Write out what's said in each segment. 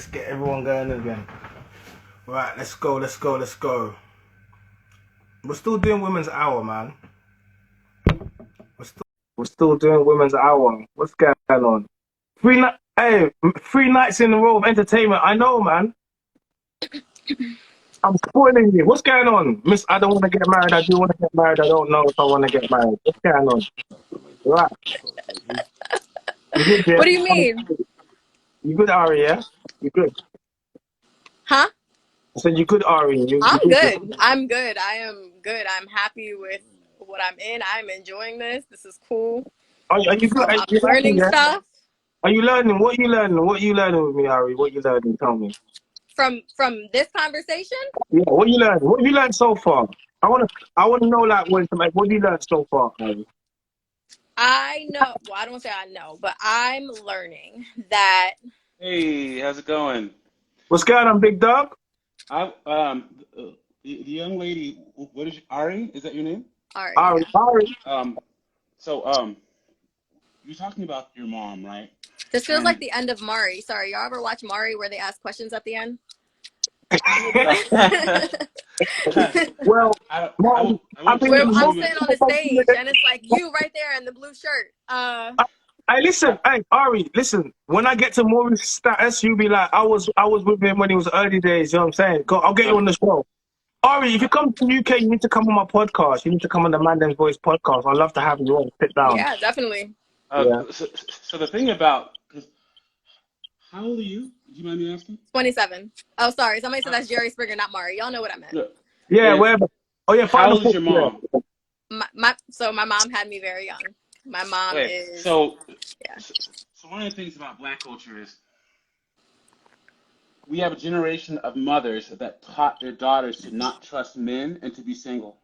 Let's get everyone going again. Right, let's go. We're still doing Women's Hour, man. We're still doing Women's Hour. What's going on? Hey, 3 nights in a row of entertainment. I know, man. I'm spoiling you. What's going on? Miss, I don't want to get married. I do want to get married. I don't know if I want to get married. What's going on? Right. You good, yeah? What do you mean? You good, Ari, yeah? You good? Huh? I said you good, Ari. You I'm good, yeah? good. I'm good. I am good. I'm happy with what I'm in. I'm enjoying this. This is cool. Are you good? Are I'm you happy, learning yeah? stuff Are you learning? What are you learning? What are you learning with me, Ari? What are you learning? Tell me. from this conversation. Yeah, what you learned? What have you learned so far? I wanna know like what have you learned so far, Ari? I know. Well, I don't say I know, but I'm learning that. Hey, how's it going? What's going on, big dog? I the young lady, what is Ari? Is that your name? Ari, Ari, yeah. Ari. Um, so you're talking about your mom, right? This feels like And the end of Mari. Sorry, y'all ever watch Mari where they ask questions at the end? Well, I no, I won't mean, tell Where you I'm who sitting it. on the stage and it's like you right there in the blue shirt. I I, listen. Hey, Ari, listen. When I get to Maurice's status, you'll be like, I was with him when he was early days. You know what I'm saying? Go, I'll get you on the show. Ari, if you come to the UK, you need to come on my podcast. You need to come on the Manden's Voice podcast. I'd love to have you on. Sit down. Yeah, definitely. Yeah. so the thing about, 'cause how old are you? Do you mind me asking? 27. Oh, sorry. Somebody said Uh, that's Jerry Springer, not Mari. Y'all know what I meant. look, Yeah, and wherever. Oh yeah, how final old is four. your Yeah. mom? So my mom had me very young. My mom Okay, is, yeah. so one of the things about Black culture is we have a generation of mothers that taught their daughters to not trust men and to be single.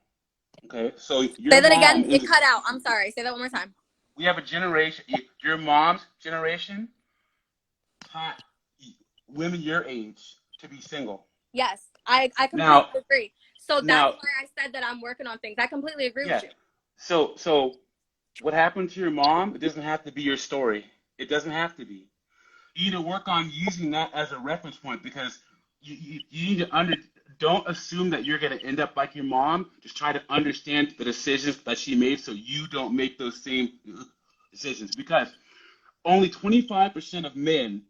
Okay, so Say your that mom again. It is. cut out. I'm sorry. Say that one more time. We have a generation. Your mom's generation taught women your age to be single. Yes, I completely Now, agree. So that's now, why I said that I'm working on things. I completely agree with yeah. you. So what happened to your mom? It doesn't have to be your story. It doesn't have to be. You need to work on using that as a reference point because you need to don't assume that you're going to end up like your mom. Just try to understand the decisions that she made so you don't make those same decisions because only 25% of men,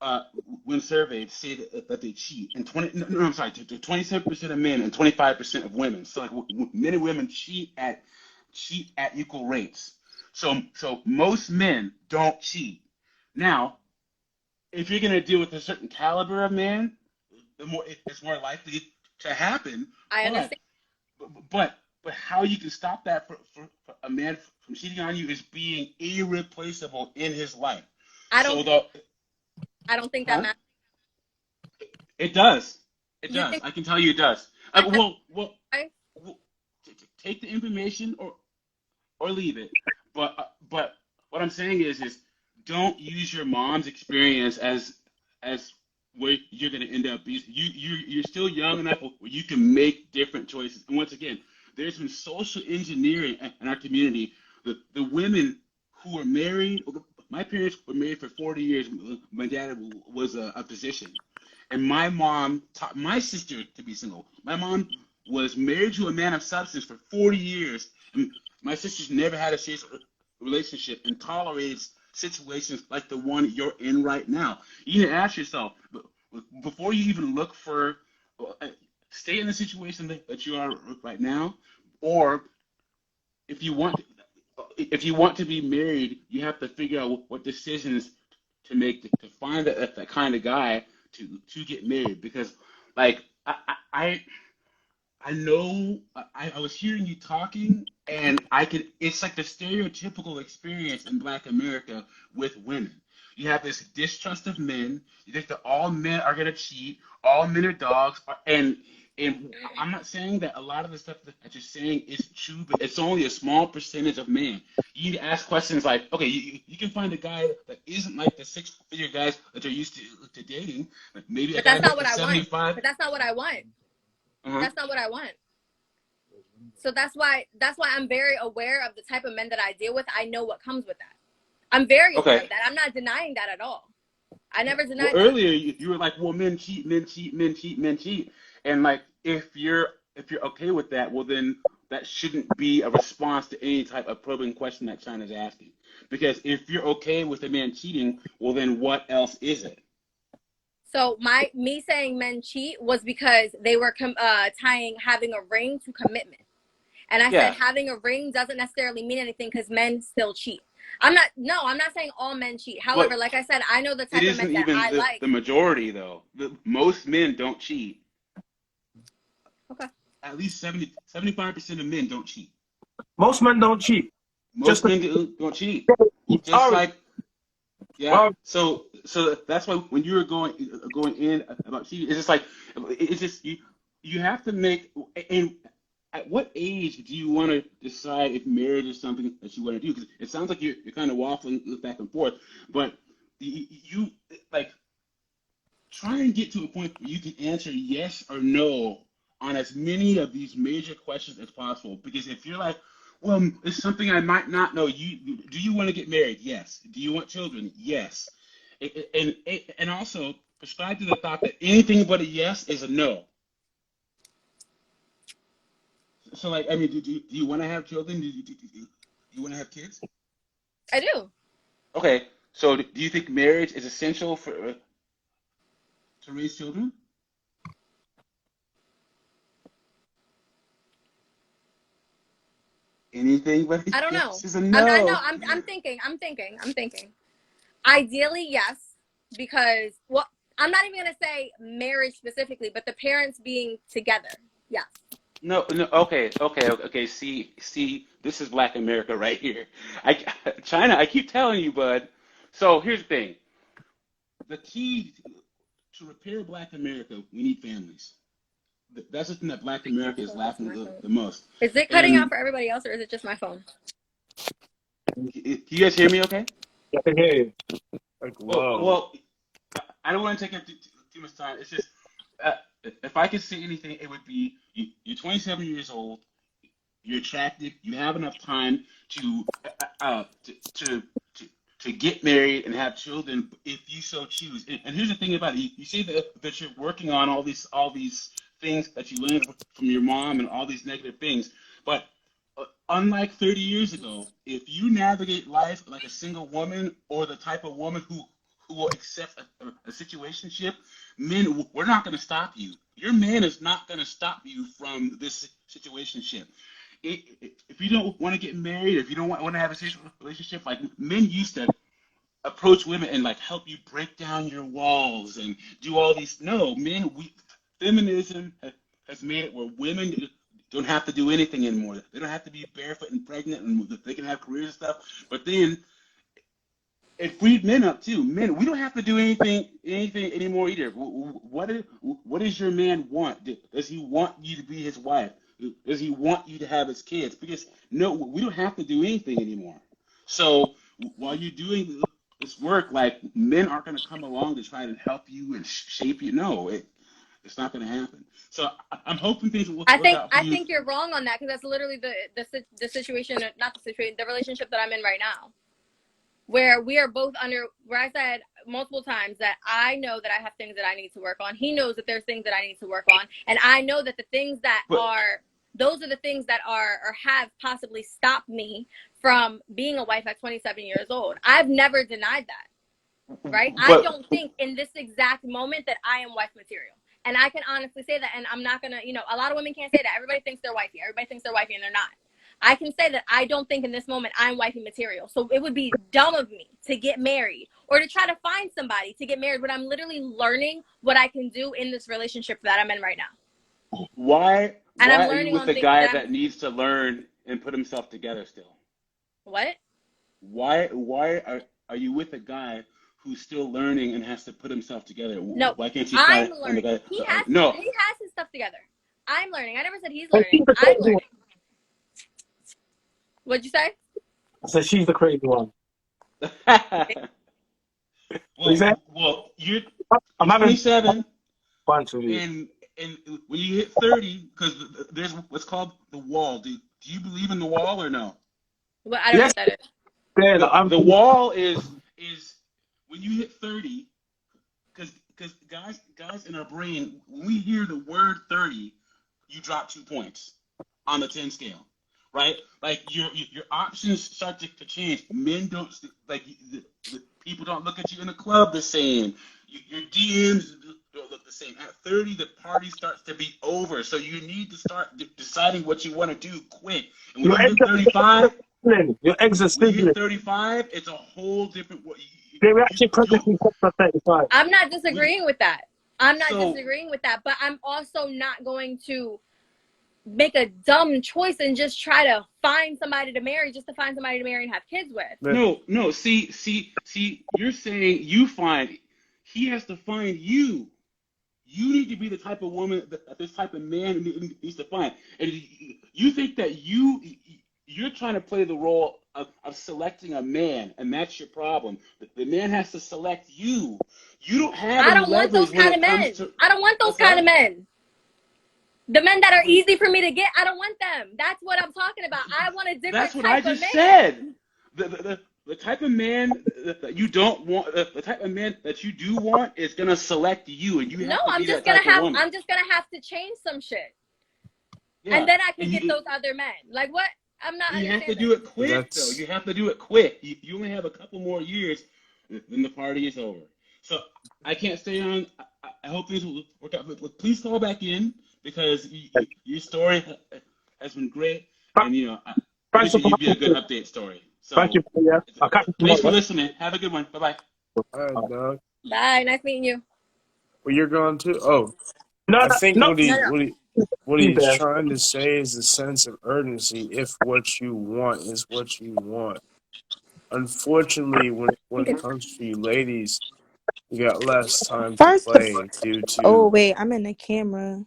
uh, when surveyed, say that they cheat, and 27% of men and 25% of women. So like men and women cheat at equal rates. So most men don't cheat. Now, if you're going to deal with a certain caliber of man, it's more likely to happen. I But understand. but how you can stop that for a man from cheating on you is being irreplaceable in his life. I So don't. the I don't think that huh? matters. It does. It You does. think I can tell you it does. that matters, right? Well take the information or leave it. But what I'm saying is don't use your mom's experience as where you're going to end up. You're still young enough where you can make different choices. And once again, there's been social engineering in our community. The women who are married, my parents were married for 40 years. My dad was a physician. And my mom taught my sister to be single. My mom was married to a man of substance for 40 years. And my sister's never had a serious relationship and tolerated situations like the one you're in right now. You need to ask yourself before you even look for, stay in the situation that you are right now, or if you want if you want to be married, you have to figure out what decisions to make to find that kind of guy to get married because like I know I was hearing you talking and I could it's like the stereotypical experience in Black America with women. You have this distrust of men. You think that all men are gonna cheat, all men are dogs, and I'm not saying that a lot of the stuff that you're saying is true, but it's only a small percentage of men. You need to ask questions like, okay, you can find a guy that isn't like the six-figure guys that you're used to dating, maybe a But guy that's not making what I want. 75. But that's not what I want. Uh-huh. That's not what I want. So that's why I'm very aware of the type of men that I deal with. I know what comes with that. I'm very aware Okay. of that. I'm not denying that at all. I never Well, denied that. earlier you were like, well, men cheat, men cheat, men cheat, men cheat, and like if you're okay with that, well then that shouldn't be a response to any type of probing question that China's asking. Because if you're okay with a man cheating, well then what else is it? So me saying men cheat was because they were tying having a ring to commitment. And I said Yeah, having a ring doesn't necessarily mean anything because men still cheat. I'm not saying all men cheat. However, but like I said, I know the it type of men isn't that even I the like. majority though. Most men don't cheat. Okay. At least 75% of men don't cheat. Most men don't cheat. Just Most men don't cheat. Just Ari, like yeah. Ari, So that's why when you were going in about cheating, it's just like it's just you have to make and at what age do you want to decide if marriage is something that you want to do? Because it sounds like you're kind of waffling back and forth, but you like try and get to a point where you can answer yes or no on as many of these major questions as possible. Because if you're like, well, it's something I might not know. Do you want to get married? Yes. Do you want children? Yes. And also prescribe to the thought that anything but a yes is a no. So like, I mean, do you want to have children? Do you want to have kids? I do. Okay. So do you think marriage is essential for to raise children? Anything but a I don't know. yes is a I know. no. I'm thinking. Ideally, yes, because well, I'm not even gonna say marriage specifically, but the parents being together. Yes. No, no, okay. See, this is Black America right here. I, China, I keep telling you, bud. So here's the thing: the key to repair Black America, we need families. That's the thing that Black America is Oh, that's lacking my phone. the most. Is it cutting out And for everybody else, or is it just my phone? can you guys hear me? Okay. I can hear you. Like, Well, whoa. well, I don't want to take up too much time. It's just uh, if I could say anything, it would be you're 27 years old. You're attractive, you have enough time to to get married and have children if you so choose. And here's the thing about it: you say that you're working on all these things that you learned from your mom and all these negative things, but unlike 30 years ago, if you navigate life like a single woman or the type of woman who will accept a situationship, men, we're not going to stop you. Your man is not going to stop you from this situationship. If you don't want to get married, if you don't want to have a sexual relationship, like men used to approach women and like help you break down your walls and do all these. No, men, feminism has made it where women don't have to do anything anymore. They don't have to be barefoot and pregnant, and they can have careers and stuff. But then it freed men up too. Men, we don't have to do anything anymore either. What does your man want? Does he want you to be his wife? Does he want you to have his kids? Because no, we don't have to do anything anymore. So while you're doing this work, like men aren't going to come along to try to help you and shape you. No, it's not going to happen. So I'm hoping things will I work think out for I you. think you're wrong on that because that's literally the situation, not the situation, the relationship that I'm in right now, where we are both under. Where I said multiple times that I know that I have things that I need to work on. He knows that there's things that I need to work on, and I know that the things that But are those are the things that are or have possibly stopped me from being a wife at 27 years old. I've never denied that. Right? I but don't think in this exact moment that I am wife material. And I can honestly say that, and I'm not gonna, a lot of women can't say that. Everybody thinks they're wifey. Everybody thinks they're wifey, and they're not. I can say that I don't think in this moment I'm wifey material. So it would be dumb of me to get married or to try to find somebody to get married when I'm literally learning what I can do in this relationship that I'm in right now. why And I'm why are you learning with on a things guy that I'm, that needs to learn and put himself together still? what? Why are you with a guy who's still learning and has to put himself together? No, Why can't you I'm try on the learning. guy? He has No, he has his stuff together. I'm learning. I never said he's But she's learning. the I'm crazy one. learning. What'd you say? I said she's the crazy one. What you say? well, you're I'm you're having 27, fun to you. and when you hit 30, because there's what's called the wall. Do you believe in the wall or no? Well, I don't know Yes, what that is. then The I'm the wall is when you hit 30. because guys in our brain, when we hear the word 30, you drop 2 points on the 10 scale, right? Like your options start to change. Men don't like the people don't look at you in the club the same. Your DMs don't look the same. At 30, the party starts to be over. So you need to start deciding what you want to do quick. And Your eggs are sizzling. Your eggs are when you sizzling. hit 35, it's a whole different. They were actually pregnancy for 35. I'm not disagreeing with that. I'm not So- disagreeing with that, but I'm also not going to make a dumb choice and just try to find somebody to marry just to find somebody to marry and have kids with. No. See. You're saying you find. He has to find you. You need to be the type of woman that this type of man needs to find. And you think that you're trying to play the role of selecting a man, and that's your problem. The man has to select you. You don't have. I don't want those kind of men. I don't want those kind of men. The men that are easy for me to get, I don't want them. That's what I'm talking about. I want a different That's what type I just of man. said. The type of man that you don't want, the type of man that you do want is gonna select you, and you have No, to I'm be just that gonna type of have. woman. I'm just gonna have to change some shit, Yeah. and then I can And get those other men. Like what? I'm not. You have to understanding. do it quick, though. You have to do it quick. You only have a couple more years, then the party is over. So I can't stay on. I hope things will work out. But please call back in because your story has been great, and I Thanks think for you'd be a good update story. So Thank you. Yeah. I'll catch you thanks for tomorrow. listening. Have a good one. Bye bye. All right, dog. Bye. Nice meeting you. Well, you're going to. Oh, No, I think no, what No, no. he's there. trying to say is a sense of urgency. If what you want is what you want, unfortunately, when it comes to you ladies, you got less time to First of play due oh to. wait, I'm in the camera.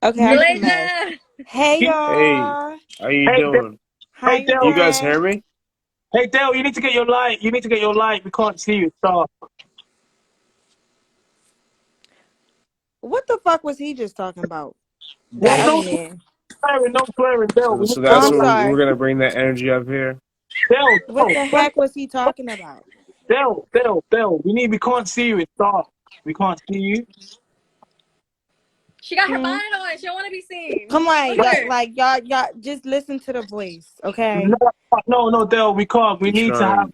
Okay, I did a mess. Malaysia. Hey Hey, y'all. how you Hey, doing? How hey, you Dale. You guys hear doing? me? Hey, Dale. You need to get your light. You need to get your light. We can't see you. Stop. What the fuck was he just talking about? What? That other No man. swearing. No swearing, Dale. So, We need so to get Oh, that's your I'm what light. we're sorry. gonna bring that energy up here. Dale, What the Dale, heck was he talking about? Dale. We can't see you. Stop. We can't see you. She got her Hmm? bonnet on. She don't want to be seen. Come on, Look at her. y'all just listen to the voice, okay? No, Dale. We can't. We trying.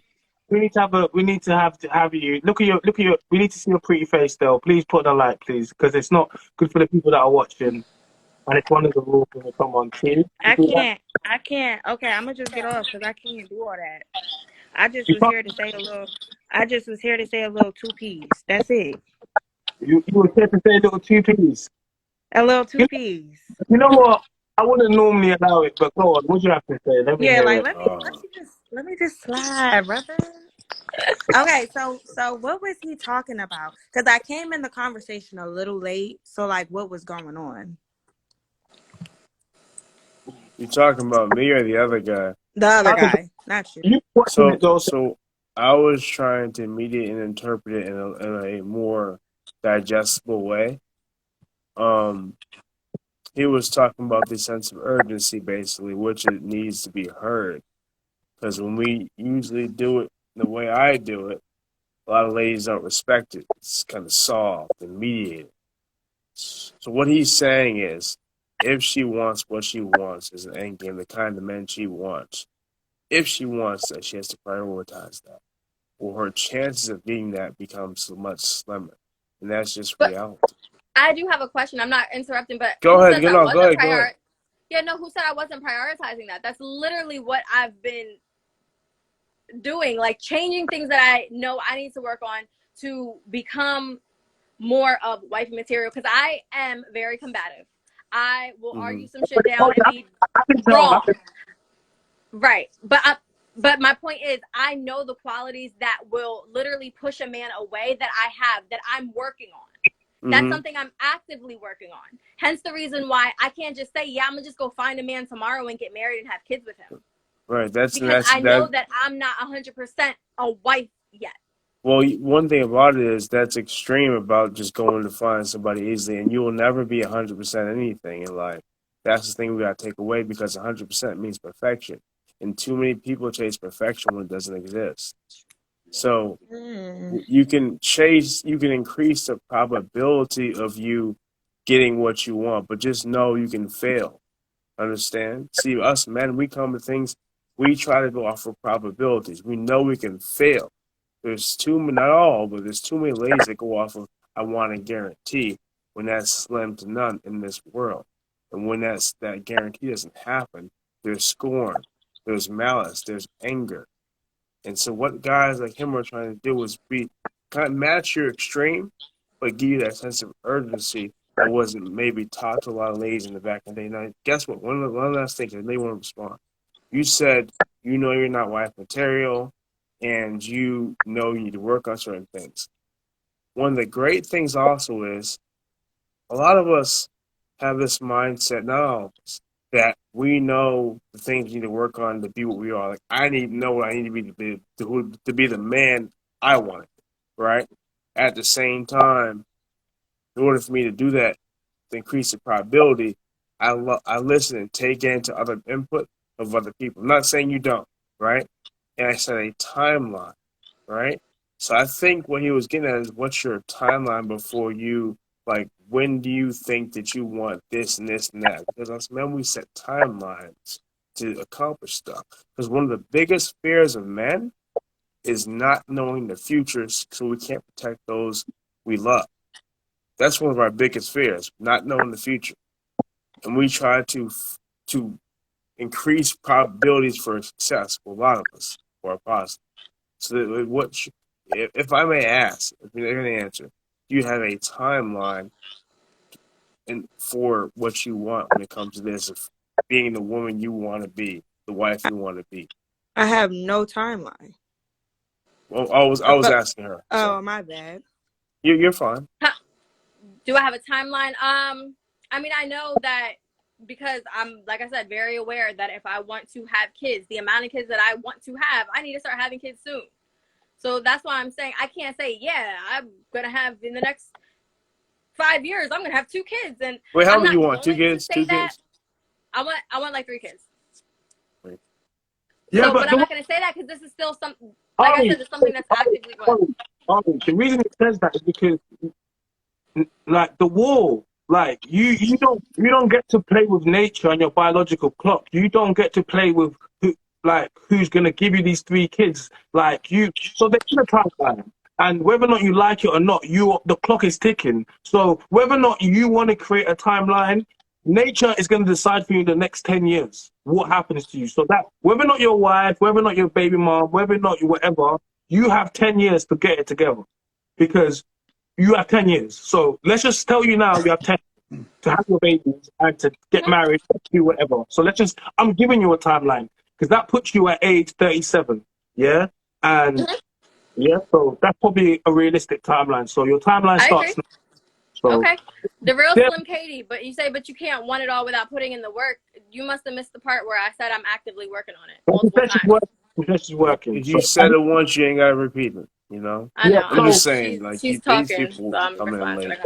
We need to have a. We need to have you. Look at your. We need to see your pretty face, Dale. Please put the light, please, because it's not good for the people that are watching, and it's one of the rules when we come on. See? You do that? I can't. Okay, I'm gonna just get off because I can't do all that. I just You was can't. here to say a little. I just was here to say a little two piece. That's it. You were here to say a little two piece. A little two You, piece. you know what? I wouldn't normally allow it, but go on. What do you have to say? Let me Yeah, hear like it. let me just slide, brother. Okay, so what was he talking about? Because I came in the conversation a little late, so like what was going on? You talking about me or the other guy? The other guy, not you. You watching it though? So I was trying to meet it and interpret it in a more digestible way. He was talking about the sense of urgency, basically, which it needs to be heard. Because when we usually do it the way I do it, a lot of ladies don't respect it. It's kind of soft and mediated. So what he's saying is, if she wants what she wants as an end game, the kind of men she wants, if she wants that, she has to prioritize that. Or her chances of getting that becomes much slimmer. And that's just But reality. I do have a question. I'm not interrupting, but Go who ahead, says go I wasn't ahead. Yeah, no, who said I wasn't prioritizing that? That's literally what I've been doing, like changing things that I know I need to work on to become more of wifey material because I am very combative. I will argue some shit down and be I can tell. wrong. Right. But my point is I know the qualities that will literally push a man away that I have that I'm working on. That's something I'm actively working on. Hence the reason why I can't just say, yeah, I'm gonna just go find a man tomorrow and get married and have kids with him. Right. Because I know that I'm not 100% a wife yet. Well, one thing about it is that's extreme about just going to find somebody easily, and you will never be 100% anything in life. That's the thing we got to take away because 100% means perfection. And too many people chase perfection when it doesn't exist. So Mm. you can increase the probability of you getting what you want, but just know you can fail. Understand? See, us men, we come to things, we try to go off of probabilities. We know we can fail. There's not all, but there's too many ladies that go off of, I want to guarantee, when that's slim to none in this world. And when that guarantee doesn't happen, there's scorn, there's malice, there's anger. And so what guys like him are trying to do is be kind of match your extreme, but give you that sense of urgency that wasn't maybe taught to a lot of ladies in the back of the day. Now, guess what? One last thing, and they want to respond. You said you know you're not wife material, and you know you need to work on certain things. One of the great things also is a lot of us have this mindset now that we know the things we need to work on to be what we are. Like I need to know what I need to be the man I want, right? At the same time, in order for me to do that, to increase the probability, I listen and take into other input of other people. I'm not saying you don't, right? And I set a timeline, right? So I think what he was getting at is what's your timeline before you, like, when do you think that you want this and this and that? Because us men, we set timelines to accomplish stuff. Because one of the biggest fears of men is not knowing the future, so we can't protect those we love. That's one of our biggest fears, not knowing the future. And we try to increase probabilities for success for a lot of us, or positive. So if I may ask, if you're going to answer, do you have a timeline for what you want when it comes to this, of being the woman you want to be, the wife you want to be? I have no timeline. Well, I was asking her. Oh, my bad. You're fine. Do I have a timeline? I mean, I know that because I'm, like I said, very aware that if I want to have kids, the amount of kids that I want to have, I need to start having kids soon. So that's why I'm saying I can't say, yeah, I'm going to have in the next 5 years, I'm going to have 2 kids. And wait, how many you want? 2 kids? 2 kids? I want like 3 kids. Yeah, so, but I'm not going to say that because this is still something, like I said, it's something that's actively going. The reason it says that is because, like, the war, like, you don't get to play with nature and your biological clock. You don't get to play with who's gonna give you these 3 kids. Like so they're in a timeline, and whether or not you like it or not, the clock is ticking. So whether or not you want to create a timeline, nature is going to decide for you the next 10 years what happens to you. So that whether or not your wife, whether or not your baby mom, whether or not you whatever, you have 10 years to get it together, because you have 10 years. So let's just tell you now, you have 10 to have your babies and to get married, do whatever. So I'm giving you a timeline because that puts you at age 37. Yeah. And yeah, so that's probably a realistic timeline. So your timeline starts now. So, okay. The real Slim Katie, but you can't want it all without putting in the work. You must have missed the part where I said I'm actively working on it multiple times. She's working. If you said it once, you ain't got to repeat it, you know? I know. I'm just saying, like, she's these talking, people so I'm come in late.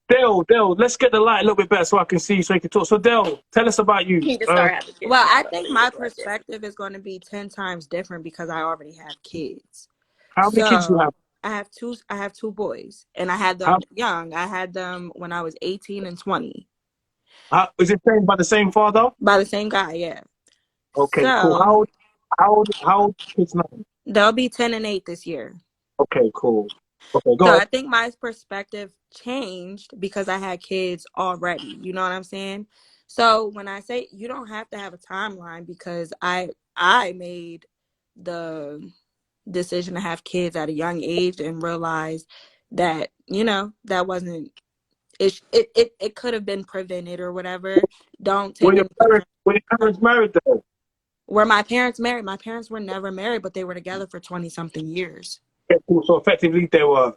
Dale, let's get the light a little bit better so I can see, so you can talk. So Dale, tell us about you. Well, I think my perspective is going to be 10 times different because I already have kids. How many kids do you have? I have two boys, and I had them young. I had them when I was 18 and 20. Is it by the same father? By the same guy, yeah. Okay, cool. How old kids now? They'll be 10 and 8 this year. Okay, cool. Okay, go So ahead. I think my perspective changed because I had kids already. You know what I'm saying? So when I say you don't have to have a timeline, because I made the decision to have kids at a young age and realized that, you know, that wasn't it could have been prevented or whatever. Don't take your parents married though? Were my parents married? My parents were never married, but they were together for 20-something years. Okay, cool. So effectively they were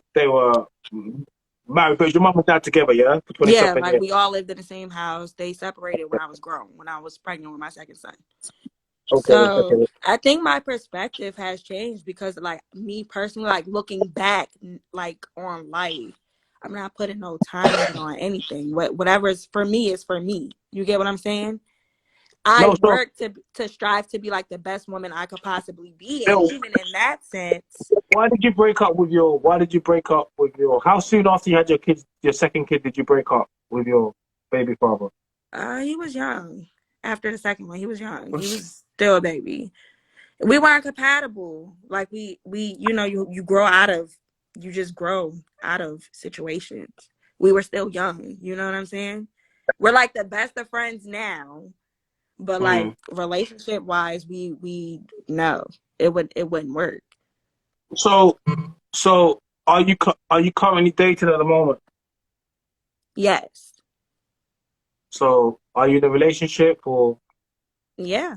married, but your mom and dad together, yeah? For 20 Yeah, something like years. we all lived in the same house. They separated when I was grown, when I was pregnant with my second son. Okay, so I think my perspective has changed because, like, me personally, like, looking back, like, on life, I'm not putting no time on anything. Whatever's for me is for me. You get what I'm saying? I No, so work to strive to be like the best woman I could possibly be, and Bill, even in that sense, why did you break up with your? Why did you break up with your? How soon after you had your kids, your second kid, did you break up with your baby father? he was young. After the second one, he was young. He was still a baby. We weren't compatible. Like we you grow out of, you just grow out of situations. We were still young. You know what I'm saying? We're like the best of friends now, but like Mm. relationship wise, we no, it wouldn't work. So, are you currently dating at the moment? Yes. So, are you in a relationship or Yeah.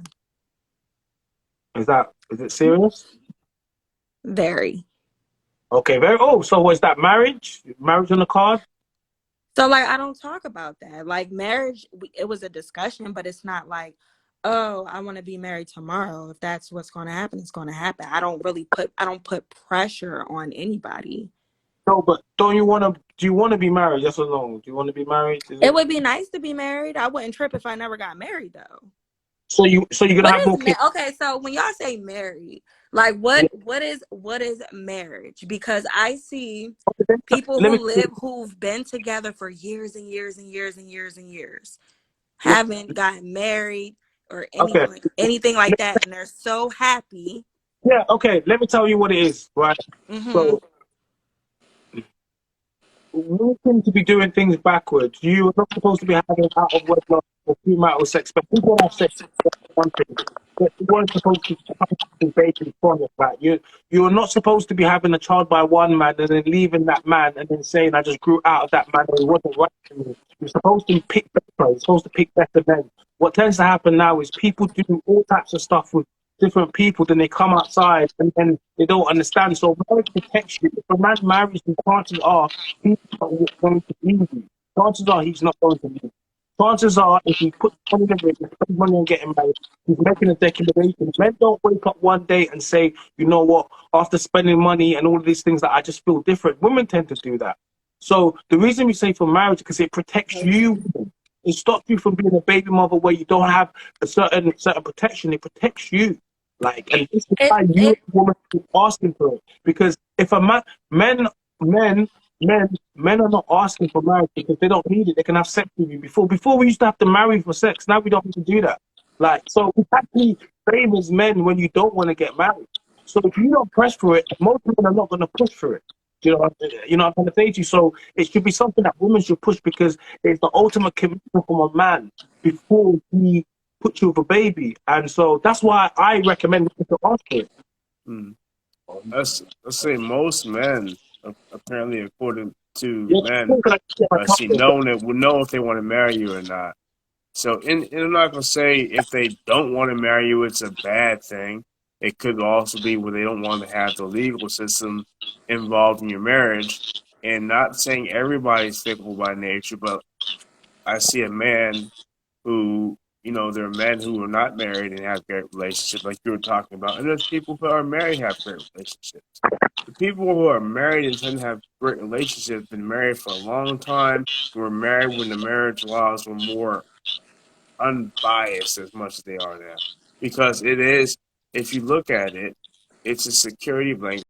is it serious? Very. Okay, very. Oh, so was that marriage? Marriage on the card? So like I don't talk about that. Like marriage, it was a discussion, but it's not like, oh, I want to be married tomorrow. If that's what's going to happen, it's going to happen. I don't put pressure on anybody. No, but don't you want to? Do you want to be married? Yes or no? Do you want to be married? Is It it? would be nice to be married. I wouldn't trip if I never got married though. So you're gonna What have is more kids? okay? So when y'all say married, like Yeah. what is marriage? Because I see Okay, people let me. who've been together for years and years and years and years and years Let, haven't gotten married or okay. anything like that, and they're so happy. Yeah. Okay. Let me tell you what it is. Right. Hmm. So we seem to be doing things backwards. You're not supposed to be having out of wedlock or premarital sex, but people have sex. That's one thing. But you weren't supposed to be baby from it. Right? You're not supposed to be having a child by one man and then leaving that man and then saying I just grew out of that man and it wasn't right for me. You're supposed to pick better. You're supposed to pick better men. What tends to happen now is people do all types of stuff with different people, then they come outside and then they don't understand. So marriage protects you. If a man marries you, chances are he's not going to leave you. Chances are he's not going to leave. Chances are, if he puts money in it, spends money on getting married, he's making a declaration. Men don't wake up one day and say, you know what, after spending money and all of these things, that I just feel different. Women tend to do that. So the reason we say for marriage, because it protects you. It stops you from being a baby mother where you don't have a certain protection. It protects you. Like, and this is It why you, it as a woman, keep asking for it. Because if a man, men, men are not asking for marriage because they don't need it. They can have sex with you. Before we used to have to marry for sex. Now we don't need to do that. Like, so it actually favors men when you don't want to get married. So if you don't press for it, most men are not going to push for it. You know what I'm trying to say to you. So it should be something that women should push because it's the ultimate commitment from a man before he puts you with a baby. And so that's why I recommend people to ask for it. Hmm. Let's say most men, apparently according to Yeah, men, can I get my see top no one will know if they want to marry you or not. So, and I'm not gonna say if they don't want to marry you, it's a bad thing. It could also be where they don't want to have the legal system involved in your marriage. And not saying everybody's fickle by nature, but I see a man who, there are men who are not married and have great relationships, like you were talking about, and there's people who are married and have great relationships. The people who are married and tend to have great relationships, been married for a long time, were married when the marriage laws were more unbiased as much as they are now. Because it is, if you look at it, it's a security blanket